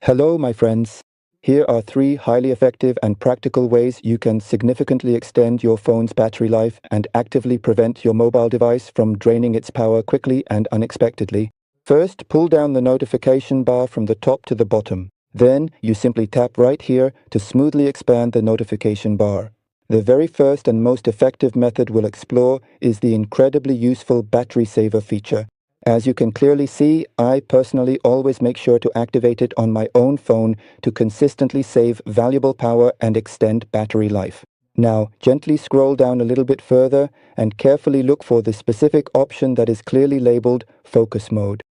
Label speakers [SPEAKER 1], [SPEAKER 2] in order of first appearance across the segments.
[SPEAKER 1] Hello, my friends. Here are 3 highly effective and practical ways you can significantly extend your phone's battery life and actively prevent your mobile device from draining its power quickly and unexpectedly. First, pull down the notification bar from the top to the bottom. Then, you simply tap right here to smoothly expand the notification bar. The very first and most effective method we'll explore is the incredibly useful battery saver feature. As you can clearly see, I personally always make sure to activate it on my own phone to consistently save valuable power and extend battery life. Now, gently scroll down a little bit further and carefully look for the specific option that is clearly labeled Focus Mode.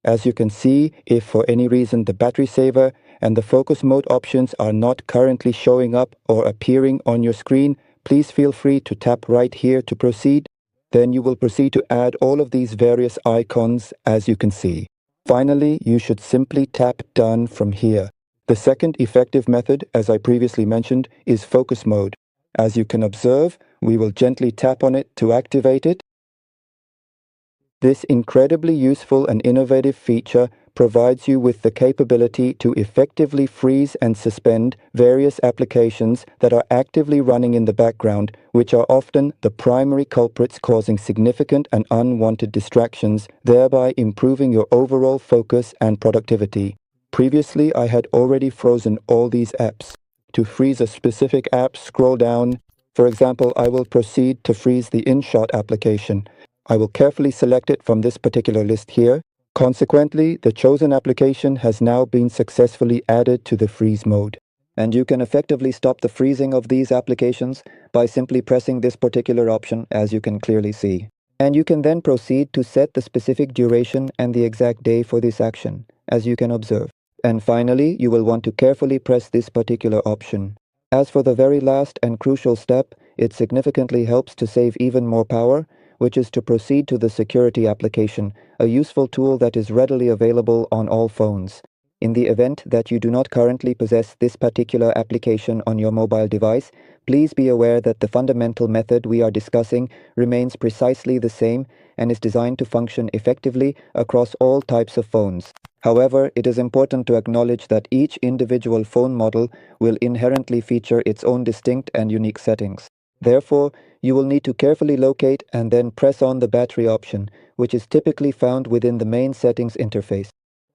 [SPEAKER 1] As you can see, if for any reason the battery saver and the focus mode options are not currently showing up or appearing on your screen, please feel free to tap right here to proceed. Then you will proceed to add all of these various icons as you can see. Finally, you should simply tap Done from here. The second effective method, as I previously mentioned, is Focus Mode. As you can observe, we will gently tap on it to activate it. This incredibly useful and innovative feature provides you with the capability to effectively freeze and suspend various applications that are actively running in the background, which are often the primary culprits causing significant and unwanted distractions, thereby improving your overall focus and productivity. Previously, I had already frozen all these apps. To freeze a specific app, scroll down. For example, I will proceed to freeze the InShot application. I will carefully select it from this particular list here. Consequently, the chosen application has now been successfully added to the freeze mode. And you can effectively stop the freezing of these applications by simply pressing this particular option, as you can clearly see. And you can then proceed to set the specific duration and the exact day for this action, as you can observe. And finally, you will want to carefully press this particular option. As for the very last and crucial step, it significantly helps to save even more power, which is to proceed to the security application, a useful tool that is readily available on all phones. In the event that you do not currently possess this particular application on your mobile device, please be aware that the fundamental method we are discussing remains precisely the same and is designed to function effectively across all types of phones. However, it is important to acknowledge that each individual phone model will inherently feature its own distinct and unique settings. Therefore, you will need to carefully locate and then press on the battery option, which is typically found within the main settings interface.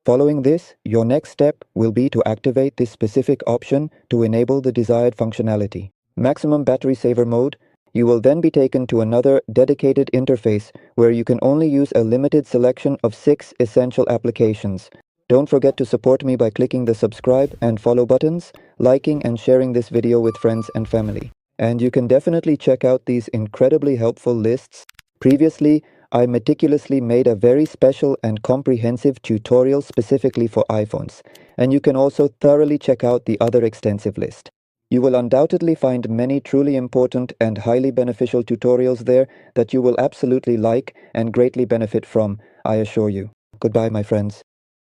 [SPEAKER 1] Following this, your next step will be to activate this specific option to enable the desired functionality. Maximum battery saver mode. You will then be taken to another dedicated interface where you can only use a limited selection of 6 essential applications. Don't forget to support me by clicking the subscribe and follow buttons, liking and sharing this video with friends and family. And you can definitely check out these incredibly helpful lists. Previously, I meticulously made a very special and comprehensive tutorial specifically for iPhones, and you can also thoroughly check out the other extensive list. You will undoubtedly find many truly important and highly beneficial tutorials there that you will absolutely like and greatly benefit from, I assure you. Goodbye, my friends.